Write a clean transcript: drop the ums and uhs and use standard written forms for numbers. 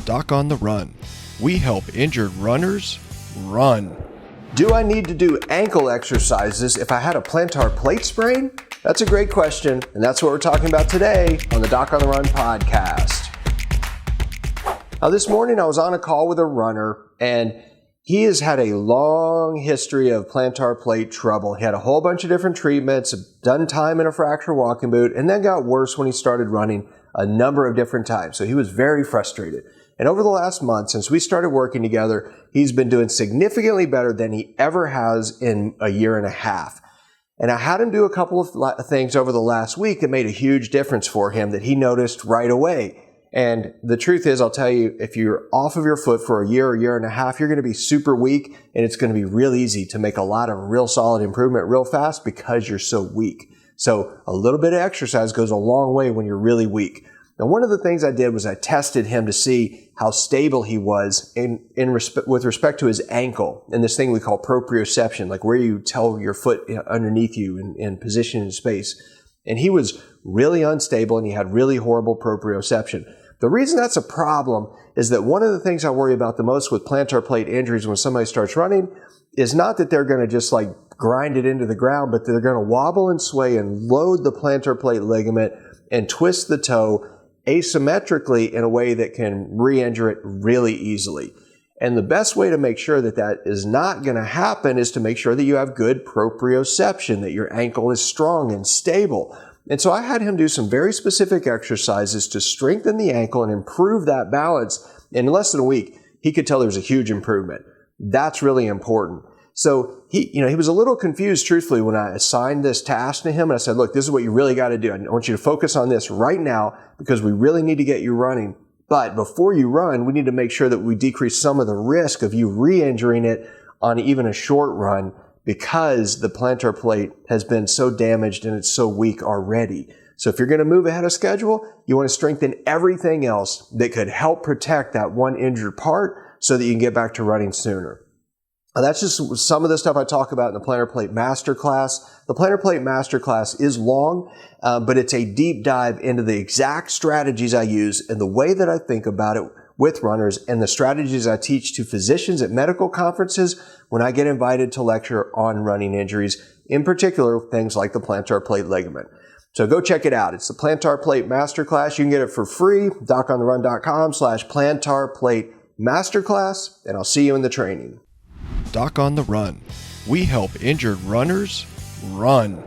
Doc on the Run. We help injured runners run. Do I need to do ankle exercises if I had a plantar plate sprain? That's a great question, and that's what we're talking about today on the Doc on the Run podcast. Now, this morning I was on a call with a runner, and he has had a long history of plantar plate trouble. He had a whole bunch of different treatments, done time in a fracture walking boot, and then got worse when he started running a number of different times. So he was very frustrated. And over the last month, since we started working together, he's been doing significantly better than he ever has in a year and a half. And I had him do a couple of things over the last week that made a huge difference for him that he noticed right away. And the truth is, I'll tell you, if you're off of your foot for a year and a half, you're going to be super weak, and it's going to be real easy to make a lot of real solid improvement real fast because you're so weak. So a little bit of exercise goes a long way when you're really weak. Now, one of the things I did was I tested him to see how stable he was with respect to his ankle and this thing we call proprioception, like where you tell your foot underneath you in position in space. And he was really unstable and he had really horrible proprioception. The reason that's a problem is that one of the things I worry about the most with plantar plate injuries when somebody starts running is not that they're going to just like grind it into the ground, but they're going to wobble and sway and load the plantar plate ligament and twist the toe asymmetrically in a way that can re-injure it really easily. And the best way to make sure that that is not going to happen is to make sure that you have good proprioception, that your ankle is strong and stable. And so I had him do some very specific exercises to strengthen the ankle and improve that balance. In less than a week, he could tell there was a huge improvement. That's really important. So he was a little confused, truthfully, when I assigned this task to him. And I said, look, this is what you really got to do. I want you to focus on this right now because we really need to get you running. But before you run, we need to make sure that we decrease some of the risk of you re-injuring it on even a short run because the plantar plate has been so damaged and it's so weak already. So if you're going to move ahead of schedule, you want to strengthen everything else that could help protect that one injured part so that you can get back to running sooner. Now, that's just some of the stuff I talk about in the Plantar Plate Masterclass. The Plantar Plate Masterclass is long, but it's a deep dive into the exact strategies I use and the way that I think about it with runners and the strategies I teach to physicians at medical conferences when I get invited to lecture on running injuries, in particular things like the plantar plate ligament. So go check it out. It's the Plantar Plate Masterclass. You can get it for free, docontherun.com/plantar plate masterclass, and I'll see you in the training. Doc on the Run. We help injured runners run.